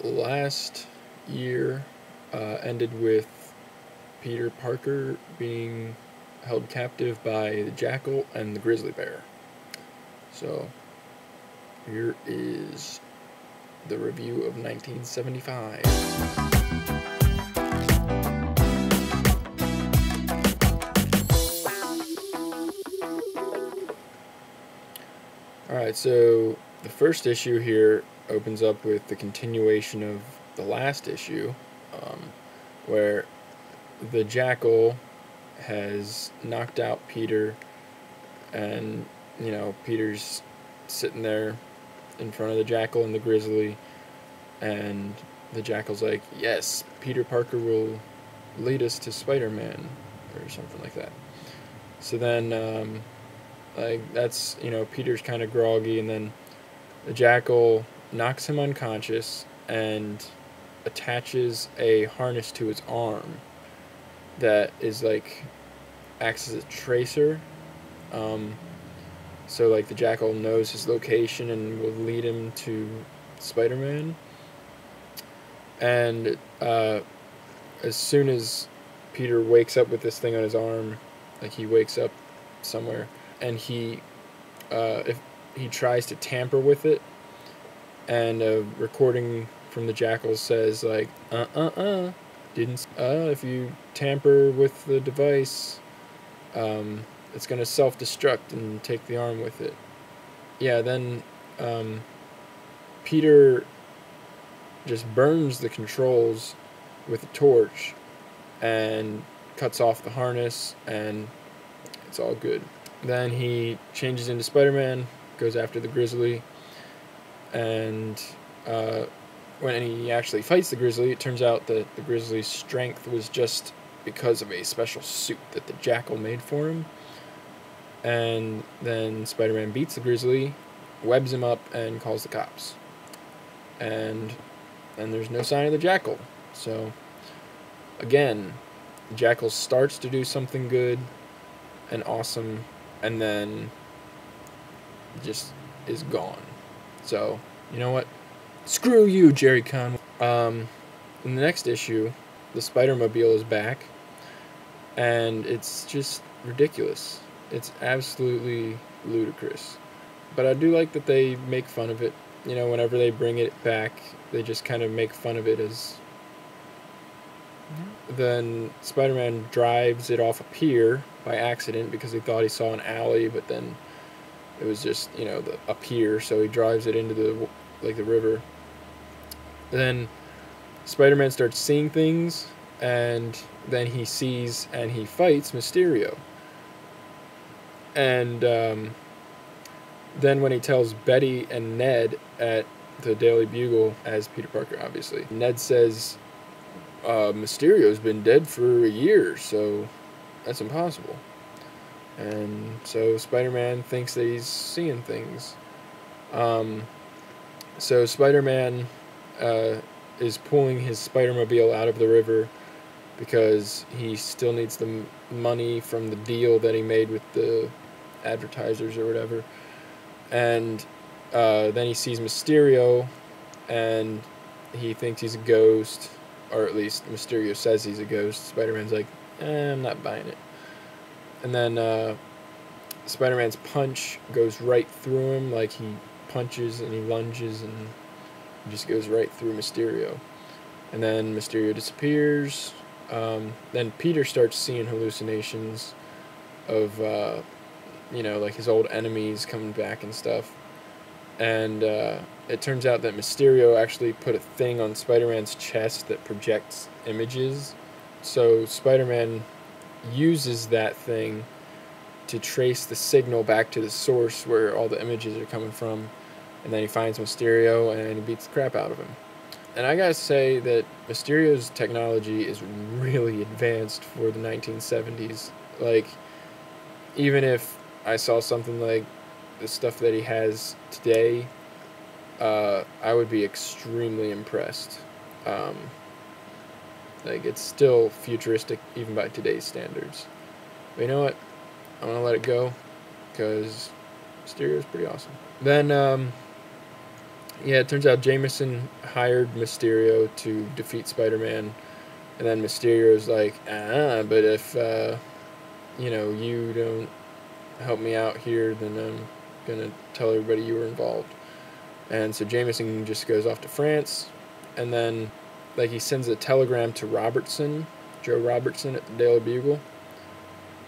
last year ended with Peter Parker being held captive by the Jackal and the grizzly bear. So, here is the review of 1975. Alright, so the first issue here opens up with the continuation of the last issue, where the Jackal has knocked out Peter, and, you know, Peter's sitting there in front of the Jackal and the Grizzly, and the Jackal's like, yes, Peter Parker will lead us to Spider-Man, or something like that. So then, that's, you know, Peter's kind of groggy, and then the Jackal knocks him unconscious and attaches a harness to his arm that is like acts as a tracer. So like the Jackal knows his location and will lead him to Spider-Man. And as soon as Peter wakes up with this thing on his arm, like he wakes up somewhere, and if he tries to tamper with it, and a recording from the Jackal says like, didn't, if you tamper with the device, it's gonna self-destruct and take the arm with it. Yeah, then Peter just burns the controls with a torch and cuts off the harness, and it's all good. Then he changes into Spider-Man, goes after the Grizzly, and when he actually fights the Grizzly, it turns out that the Grizzly's strength was just because of a special suit that the Jackal made for him. And then Spider-Man beats the Grizzly, webs him up, and calls the cops. And then there's no sign of the Jackal. So, again, the Jackal starts to do something good and awesome, and then just is gone. So, you know what? Screw you, Jerry Conway. In the next issue, the Spider-Mobile is back, and it's just ridiculous. It's absolutely ludicrous. But I do like that they make fun of it. You know, whenever they bring it back, they just kind of make fun of it as... Then Spider-Man drives it off a pier by accident because he thought he saw an alley, but then it was just, you know, a pier, so he drives it into the river. Then Spider-Man starts seeing things, and then he sees and he fights Mysterio. And then when he tells Betty and Ned at the Daily Bugle, as Peter Parker, obviously, Ned says, Mysterio's been dead for a year, so that's impossible. And so Spider-Man thinks that he's seeing things. So Spider-Man is pulling his Spider-Mobile out of the river because he still needs the money from the deal that he made with the advertisers or whatever. And then he sees Mysterio, and he thinks he's a ghost, or at least Mysterio says he's a ghost. Spider-Man's like, I'm not buying it. And then Spider-Man's punch goes right through him, like he punches and he lunges and it just goes right through Mysterio. And then Mysterio disappears. Then Peter starts seeing hallucinations of, you know, like his old enemies coming back and stuff. And it turns out that Mysterio actually put a thing on Spider-Man's chest that projects images. So Spider-Man uses that thing to trace the signal back to the source where all the images are coming from, and then he finds Mysterio and he beats the crap out of him. And I gotta say that Mysterio's technology is really advanced for the 1970s. Like, even if I saw something like the stuff that he has today, I would be extremely impressed. Like, it's still futuristic even by today's standards. But you know what? I'm gonna let it go because Mysterio's pretty awesome. Then Yeah, it turns out Jameson hired Mysterio to defeat Spider-Man, and then Mysterio's like, but if you don't help me out here, then I'm gonna tell everybody you were involved. And so Jameson just goes off to France, and then like he sends a telegram to Robertson, Joe Robertson at the Daily Bugle,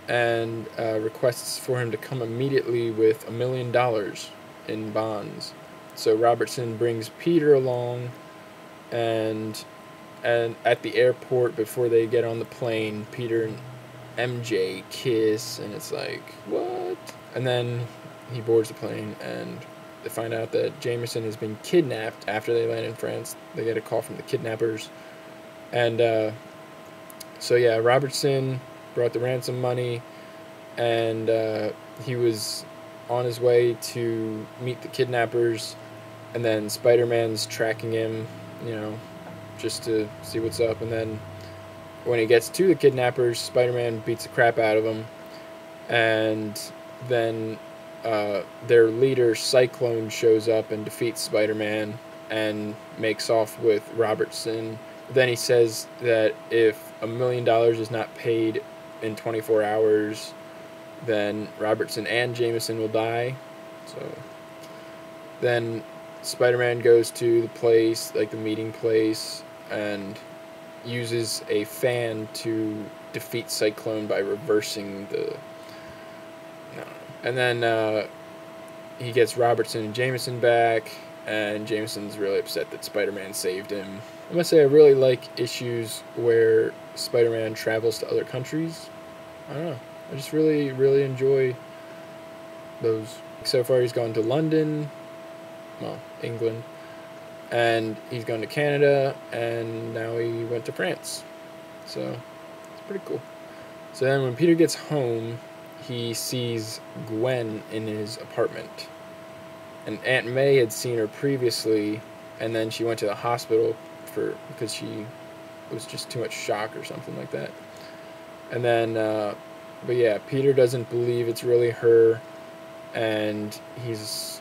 and requests for him to come immediately with $1 million in bonds. So Robertson brings Peter along, and at the airport before they get on the plane, Peter and MJ kiss, and it's like, what? And then he boards the plane, and they find out that Jameson has been kidnapped after they land in France. They get a call from the kidnappers, and so yeah, Robertson brought the ransom money, and he was on his way to meet the kidnappers, and then Spider-Man's tracking him, just to see what's up, and then when he gets to the kidnappers, Spider-Man beats the crap out of him, and then their leader, Cyclone, shows up and defeats Spider-Man and makes off with Robertson. Then he says that if $1 million is not paid in 24 hours, then Robertson and Jameson will die. So then Spider-Man goes to the place, like the meeting place, and uses a fan to defeat Cyclone by reversing the... No. And then he gets Robertson and Jameson back, and Jameson's really upset that Spider-Man saved him. I must say I really like issues where Spider-Man travels to other countries. I don't know. I just really, really enjoy those. So far he's gone to London, well, England, and he's gone to Canada, and now he went to France. So it's pretty cool. So then when Peter gets home, he sees Gwen in his apartment. And Aunt May had seen her previously, and then she went to the hospital because she was just too much shock or something like that. And then, but yeah, Peter doesn't believe it's really her, and he's,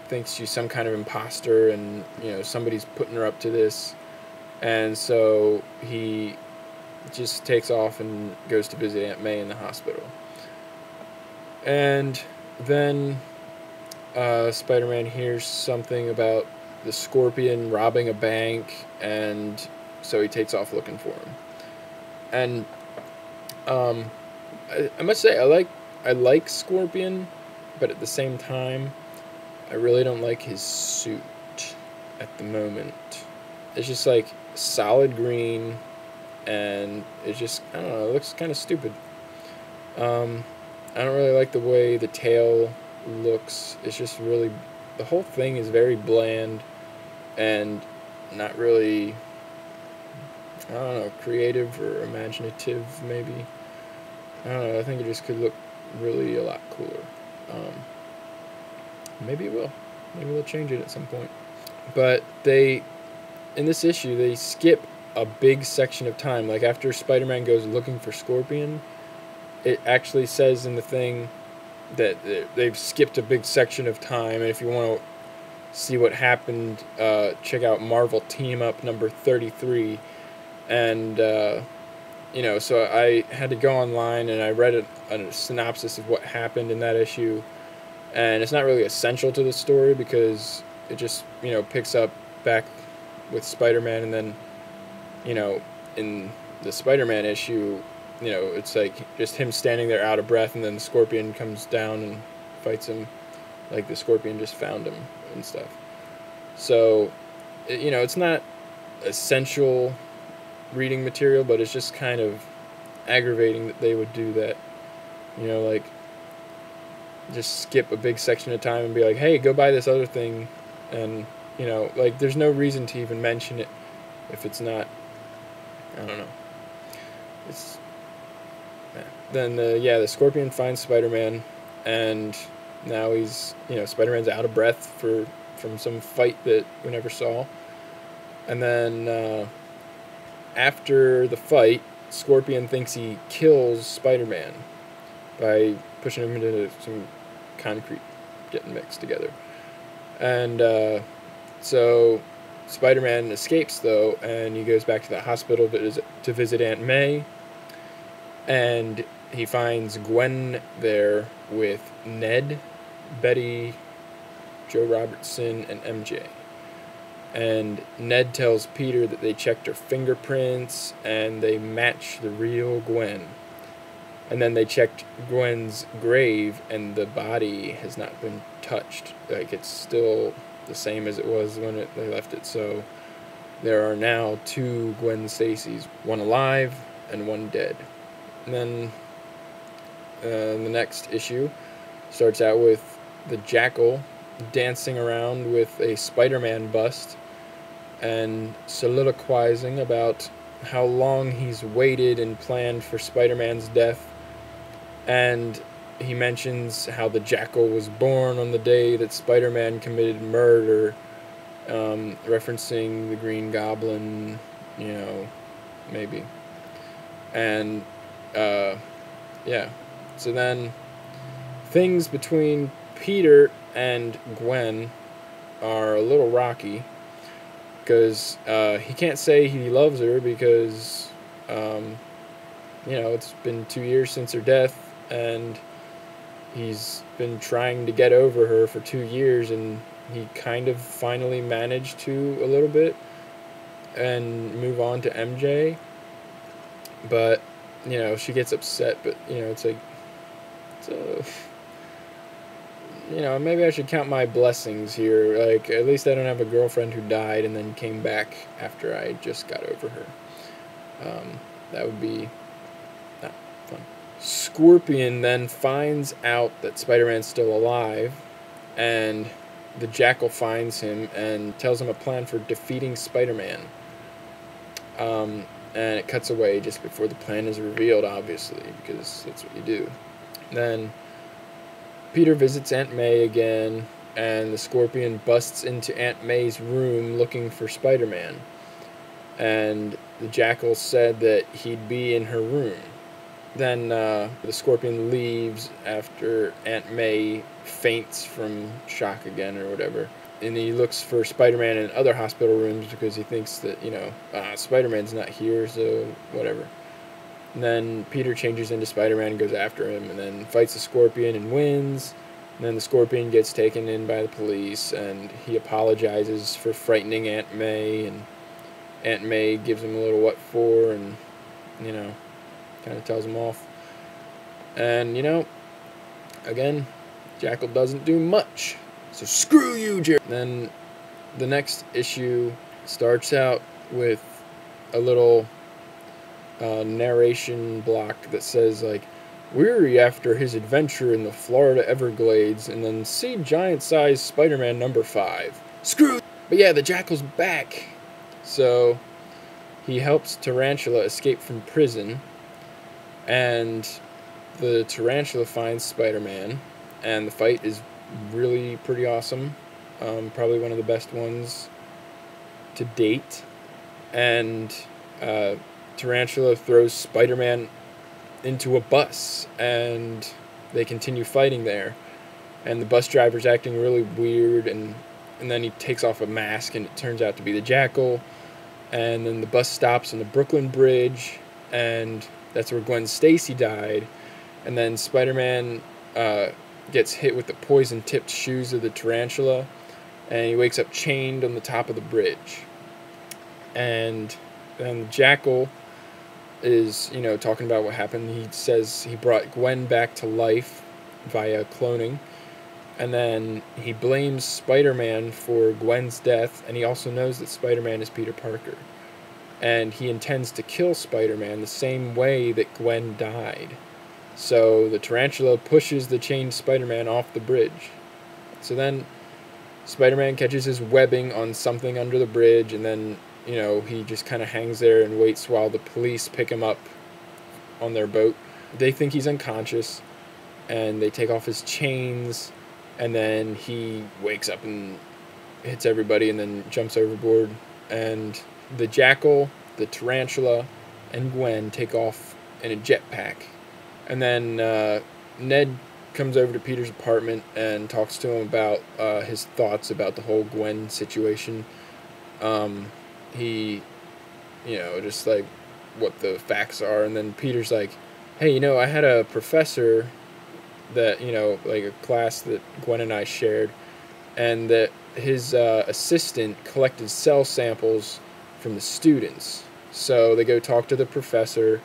thinks she's some kind of imposter, and, somebody's putting her up to this. And so he just takes off and goes to visit Aunt May in the hospital. And then Spider-Man hears something about the Scorpion robbing a bank, and so he takes off looking for him. And I must say I like Scorpion, but at the same time, I really don't like his suit at the moment. It's just like solid green, and it's just, I don't know, it looks kind of stupid. I don't really like the way the tail looks. It's just really, the whole thing is very bland and not really, I don't know, creative or imaginative, maybe. I don't know, I think it just could look really a lot cooler. Maybe it will. Maybe they'll change it at some point. But in this issue, they skip a big section of time. Like after Spider-Man goes looking for Scorpion, it actually says in the thing that they've skipped a big section of time. And if you want to see what happened, check out Marvel Team Up number 33. And, so I had to go online and I read a synopsis of what happened in that issue. And it's not really essential to the story because it just, picks up back with Spider-Man, and then, in the Spider-Man issue, it's like just him standing there out of breath, and then the Scorpion comes down and fights him, like the Scorpion just found him and stuff. So, it's not essential reading material, but it's just kind of aggravating that they would do that. Just skip a big section of time and be like, hey, go buy this other thing, and, there's no reason to even mention it if it's not, I don't know. It's, yeah. Then, the Scorpion finds Spider-Man, and now he's, Spider-Man's out of breath from some fight that we never saw. And then, after the fight, Scorpion thinks he kills Spider-Man by pushing him into some concrete getting mixed together. And so Spider-Man escapes, though, and he goes back to the hospital to visit Aunt May. And he finds Gwen there with Ned, Betty, Joe Robertson, and MJ. And Ned tells Peter that they checked her fingerprints and they match the real Gwen. And then they checked Gwen's grave, and the body has not been touched. Like, it's still the same as it was when they left it. So there are now 2 Gwen Stacys, one alive and one dead. And then the next issue starts out with the Jackal dancing around with a Spider-Man bust and soliloquizing about how long he's waited and planned for Spider-Man's death. And he mentions how the Jackal was born on the day that Spider-Man committed murder, referencing the Green Goblin, maybe. And, yeah. So then, things between Peter and Gwen are a little rocky, because he can't say he loves her because, it's been 2 years since her death, and he's been trying to get over her for 2 years, and he kind of finally managed to a little bit and move on to MJ. But, she gets upset, but, it's like, maybe I should count my blessings here. Like, at least I don't have a girlfriend who died and then came back after I just got over her. That would be not fun. Scorpion then finds out that Spider-Man's still alive, and the Jackal finds him and tells him a plan for defeating Spider-Man. And it cuts away just before the plan is revealed, obviously, because that's what you do. Then Peter visits Aunt May again, and the Scorpion busts into Aunt May's room looking for Spider-Man. And the Jackal said that he'd be in her room. Then the Scorpion leaves after Aunt May faints from shock again or whatever. And he looks for Spider-Man in other hospital rooms because he thinks that, Spider-Man's not here, so whatever. And then Peter changes into Spider-Man and goes after him, and then fights the Scorpion and wins. And then the Scorpion gets taken in by the police, and he apologizes for frightening Aunt May, and Aunt May gives him a little what for, and, kind of tells him off. And, again, Jackal doesn't do much. So screw you, Jerry. Then the next issue starts out with a little narration block that says, like, weary after his adventure in the Florida Everglades, and then see giant-sized Spider-Man number 5. Screw! But yeah, the Jackal's back. So he helps Tarantula escape from prison, and the Tarantula finds Spider-Man, and the fight is really pretty awesome. Probably one of the best ones to date. And Tarantula throws Spider-Man into a bus, and they continue fighting there. And the bus driver's acting really weird, and then he takes off a mask, and it turns out to be the Jackal. And then the bus stops on the Brooklyn Bridge, and that's where Gwen Stacy died. And then Spider-Man gets hit with the poison-tipped shoes of the Tarantula, and he wakes up chained on the top of the bridge. And then the Jackal is, talking about what happened. He says he brought Gwen back to life via cloning, and then he blames Spider-Man for Gwen's death, and he also knows that Spider-Man is Peter Parker. And he intends to kill Spider-Man the same way that Gwen died. So the Tarantula pushes the chained Spider-Man off the bridge. So then Spider-Man catches his webbing on something under the bridge, and then, he just kind of hangs there and waits while the police pick him up on their boat. They think he's unconscious, and they take off his chains, and then he wakes up and hits everybody and then jumps overboard. And the Jackal, the Tarantula, and Gwen take off in a jetpack. And then Ned comes over to Peter's apartment and talks to him about his thoughts about the whole Gwen situation. He, just like what the facts are, and then Peter's like, hey, I had a professor that, like a class that Gwen and I shared, and that his assistant collected cell samples from the students. So they go talk to the professor,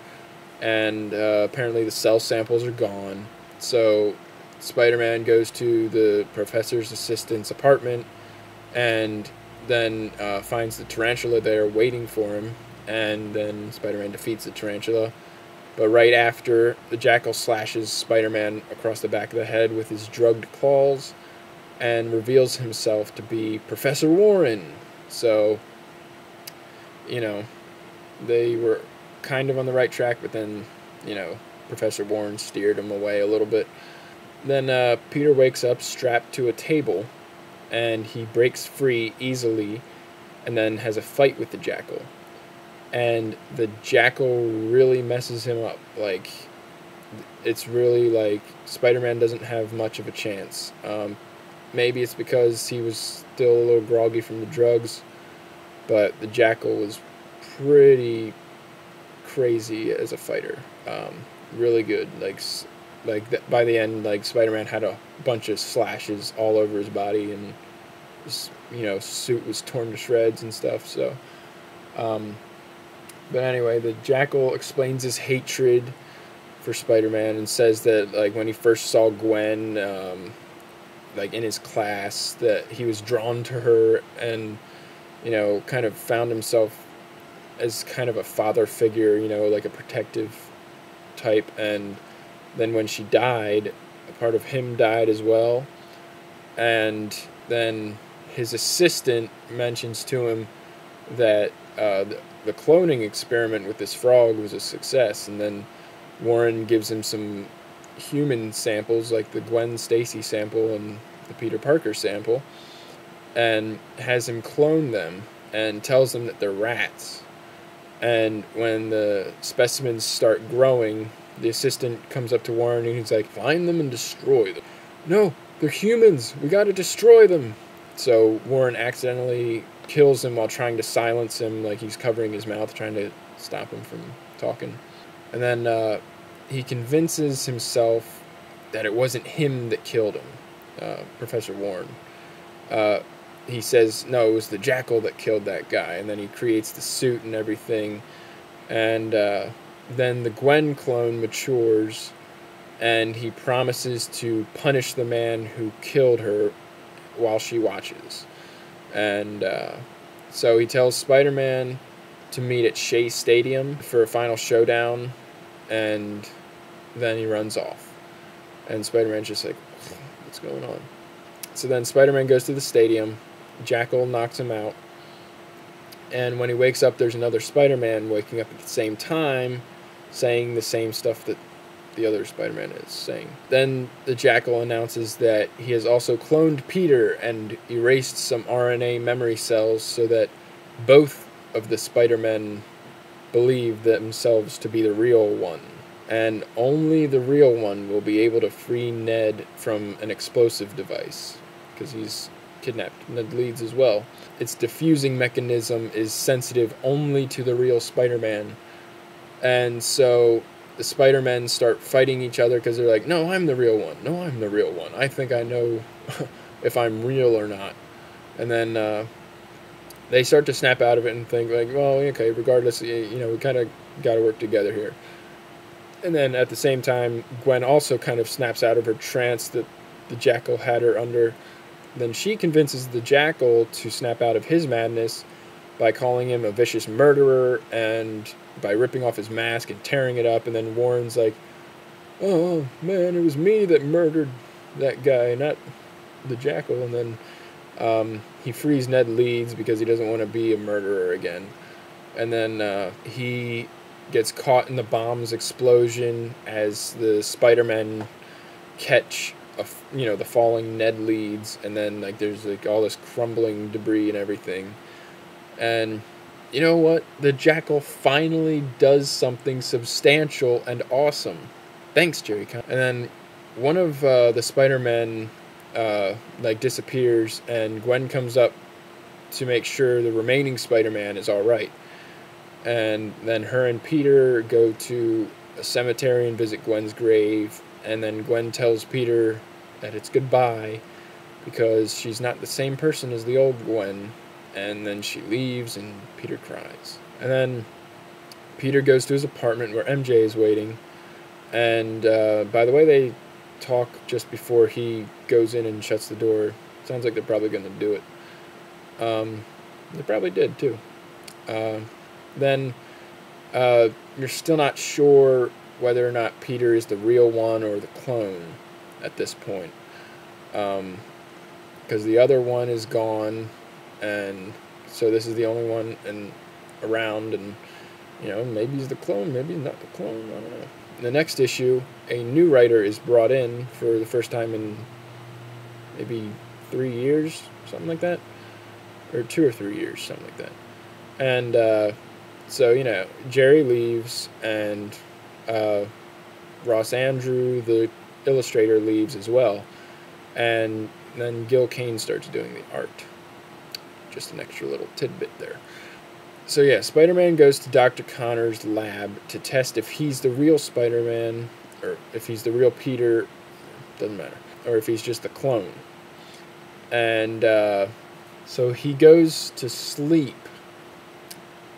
and apparently the cell samples are gone. So Spider-Man goes to the professor's assistant's apartment, and then finds the tarantula there waiting for him, and then Spider-Man defeats the tarantula. But right after, the Jackal slashes Spider-Man across the back of the head with his drugged claws and reveals himself to be Professor Warren. So, they were kind of on the right track, but then, Professor Warren steered him away a little bit. Then Peter wakes up strapped to a table, and he breaks free easily and then has a fight with the Jackal. And the Jackal really messes him up. Like, it's really like Spider-Man doesn't have much of a chance. Maybe it's because he was still a little groggy from the drugs, but the Jackal was pretty crazy as a fighter. Really good. By the end, Spider-Man had a bunch of slashes all over his body, and his, suit was torn to shreds and stuff. So, but anyway, the Jackal explains his hatred for Spider-Man and says that, when he first saw Gwen, in his class, that he was drawn to her and, kind of found himself as kind of a father figure, like a protective type. And then when she died, a part of him died as well. And then his assistant mentions to him that the cloning experiment with this frog was a success, and then Warren gives him some human samples, like the Gwen Stacy sample and the Peter Parker sample, and has him clone them and tells them that they're rats. And when the specimens start growing, the assistant comes up to Warren and he's like, find them and destroy them. No, they're humans. We gotta destroy them. So Warren accidentally kills him while trying to silence him, like he's covering his mouth, trying to stop him from talking. And then he convinces himself that it wasn't him that killed him, Professor Warren. He says, no, it was the Jackal that killed that guy. And then he creates the suit and everything. And then the Gwen clone matures, and he promises to punish the man who killed her while she watches. And so he tells Spider-Man to meet at Shea Stadium for a final showdown, and then he runs off. And Spider-Man's just like, what's going on? So then Spider-Man goes to the stadium, Jackal knocks him out, and when he wakes up, there's another Spider-Man waking up at the same time, saying the same stuff that the other Spider-Man is saying. Then the Jackal announces that he has also cloned Peter and erased some RNA memory cells so that both of the Spider-Men believe themselves to be the real one. And only the real one will be able to free Ned from an explosive device, because he's kidnapped Ned Leeds as well. Its diffusing mechanism is sensitive only to the real Spider-Man. And so the Spider-Men start fighting each other because they're like, no, I'm the real one. No, I'm the real one. I think I know if I'm real or not. And then they start to snap out of it and think, like, well, okay, regardless, we kind of got to work together here. And then at the same time, Gwen also kind of snaps out of her trance that the Jackal had her under. Then she convinces the Jackal to snap out of his madness by calling him a vicious murderer and by ripping off his mask and tearing it up. And then Warren's like, oh, man, it was me that murdered that guy, not the Jackal. And then he frees Ned Leeds because he doesn't want to be a murderer again. And then he gets caught in the bomb's explosion as the Spider-Men catch the falling Ned Leeds, and then there's all this crumbling debris and everything. And you know what? The Jackal finally does something substantial and awesome. Thanks, Jerry. And then one of the Spider-Men like disappears, and Gwen comes up to make sure the remaining Spider-Man is all right. And then her and Peter go to a cemetery and visit Gwen's grave, and then Gwen tells Peter that it's goodbye because she's not the same person as the old Gwen, and then she leaves and Peter cries. And then Peter goes to his apartment where MJ is waiting, and by the way, they talk just before he goes in and shuts the door. Sounds like they're probably going to do it. They probably did too. Then you're still not sure whether or not Peter is the real one or the clone at this point, because the other one is gone, and so this is the only one around, and maybe he's the clone, maybe he's not the clone. I don't know. In the next issue, a new writer is brought in for the first time in maybe 3 years, something like that, or 2 or 3 years, something like that, and so, Jerry leaves, and Ross Andrew, the illustrator, leaves as well. And then Gil Kane starts doing the art. Just an extra little tidbit there. So, yeah, Spider-Man goes to Dr. Connor's lab to test if he's the real Spider-Man, or if he's the real Peter, doesn't matter, or if he's just a clone. And so he goes to sleep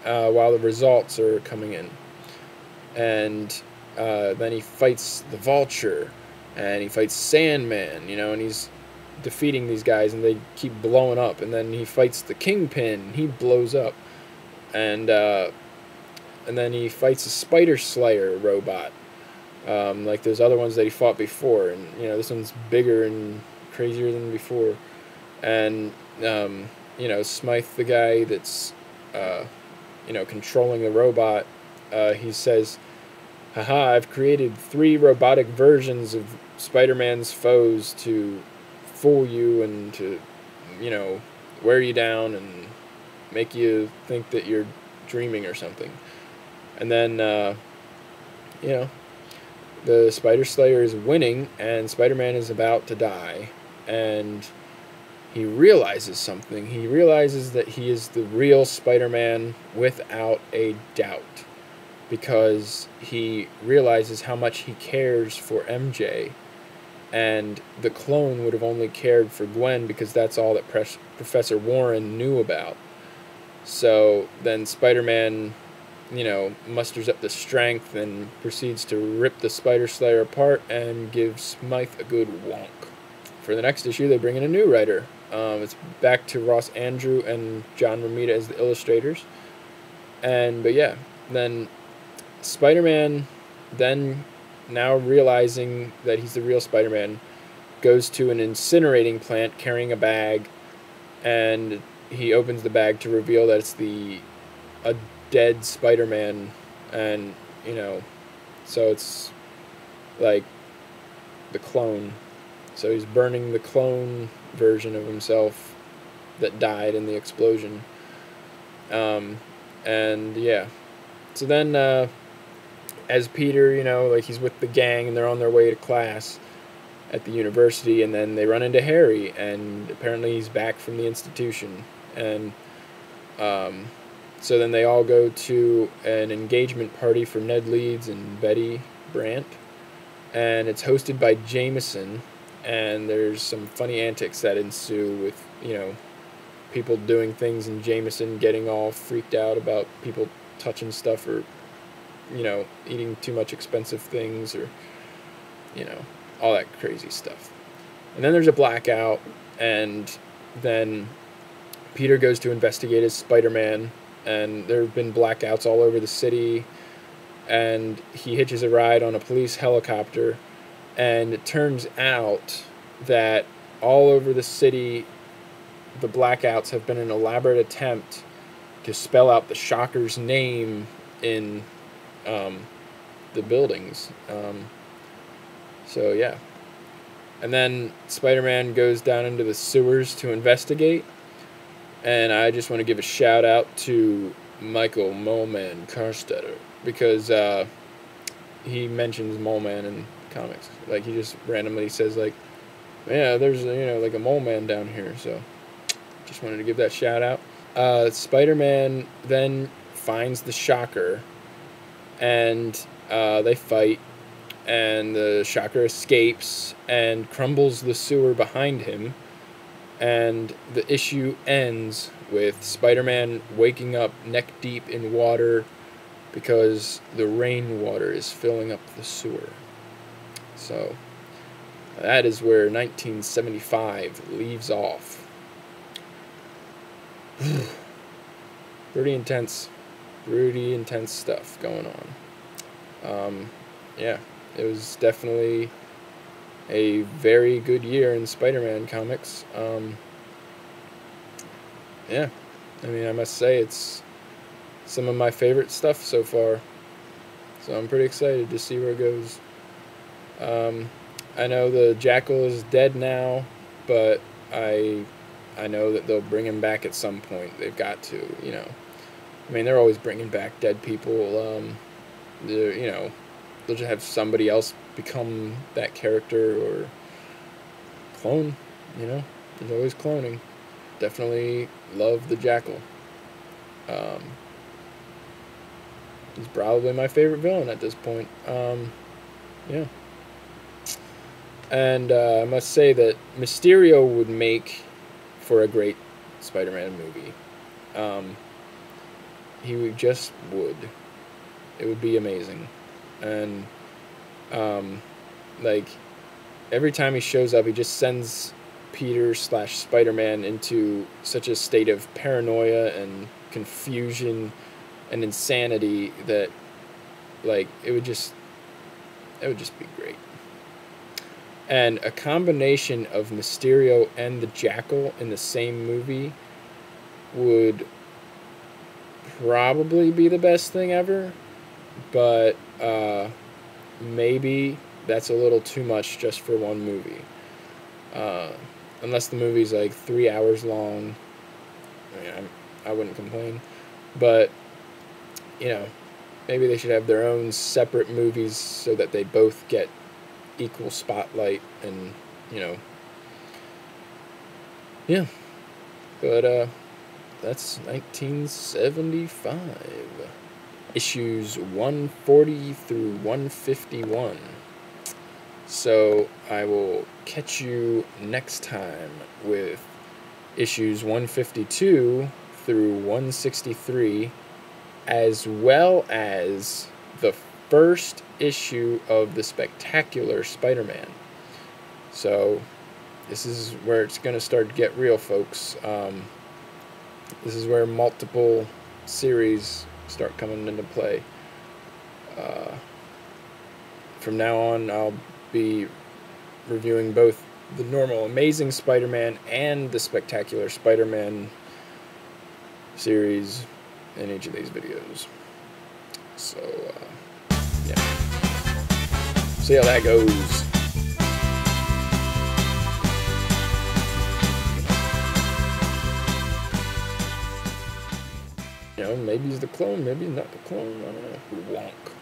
while the results are coming in, and then he fights the Vulture, and he fights Sandman, and he's defeating these guys, and they keep blowing up, and then he fights the Kingpin, he blows up, and then he fights a Spider Slayer robot, like those other ones that he fought before, and this one's bigger and crazier than before, and Smythe, the guy that's controlling the robot, he says, haha, I've created 3 robotic versions of Spider-Man's foes to fool you and to, wear you down and make you think that you're dreaming or something. And then, the Spider Slayer is winning, and Spider-Man is about to die, and he realizes something. He realizes that he is the real Spider-Man without a doubt, because he realizes how much he cares for MJ, and the clone would have only cared for Gwen because that's all that Professor Warren knew about. So then Spider-Man, musters up the strength and proceeds to rip the Spider Slayer apart and give Smythe a good wonk. For the next issue, they bring in a new writer. It's back to Ross Andrew and John Romita as the illustrators. But yeah, then Spider-Man, then now realizing that he's the real Spider-Man, goes to an incinerating plant carrying a bag, and he opens the bag to reveal that it's a dead Spider-Man, and so it's like the clone. So he's burning the clone version of himself that died in the explosion. And yeah, so then as Peter, he's with the gang and they're on their way to class at the university, and then they run into Harry, and apparently he's back from the institution, and so then they all go to an engagement party for Ned Leeds and Betty Brant, and it's hosted by Jameson, and there's some funny antics that ensue with, people doing things, and Jameson getting all freaked out about people touching stuff, or, eating too much expensive things, or, all that crazy stuff. And then there's a blackout, and then Peter goes to investigate as Spider-Man, and there have been blackouts all over the city, and he hitches a ride on a police helicopter, and it turns out that all over the city, the blackouts have been an elaborate attempt to spell out the Shocker's name in the buildings. So yeah. And then Spider-Man goes down into the sewers to investigate, and I just want to give a shout out to Michael Moleman Carstetter, because he mentions Moleman and comics. Like, he just randomly says, like, yeah, there's, like a mole man down here, so just wanted to give that shout out. Spider-Man then finds the Shocker, and they fight, and the Shocker escapes and crumbles the sewer behind him, and the issue ends with Spider-Man waking up neck deep in water because the rainwater is filling up the sewer. So that is where 1975 leaves off. Pretty intense stuff going on. Yeah, it was definitely a very good year in Spider-Man comics. Yeah, I mean, I must say it's some of my favorite stuff so far. So I'm pretty excited to see where it goes. I know the Jackal is dead now, but I know that they'll bring him back at some point. They've got to, I mean, they're always bringing back dead people. They'll just have somebody else become that character or clone, There's always cloning. Definitely love the Jackal. He's probably my favorite villain at this point. Yeah. And I must say that Mysterio would make for a great Spider-Man movie. He would. It would be amazing. And, like, every time he shows up, he just sends Peter/Spider-Man into such a state of paranoia and confusion and insanity that, like, it would just be great. And a combination of Mysterio and the Jackal in the same movie would probably be the best thing ever, but maybe that's a little too much just for one movie. Unless the movie's like 3 hours long, I mean, I wouldn't complain. But, maybe they should have their own separate movies so that they both get equal spotlight and, yeah. But that's 1975. Issues 140 through 151. So I will catch you next time with issues 152 through 163, as well as the first issue of the Spectacular Spider-Man. So this is where it's going to start to get real, folks. This is where multiple series start coming into play. From now on, I'll be reviewing both the normal Amazing Spider-Man and the Spectacular Spider-Man series in each of these videos. So, yeah. See how that goes. Maybe he's the clone, maybe he's not the clone. I don't know. Wonk.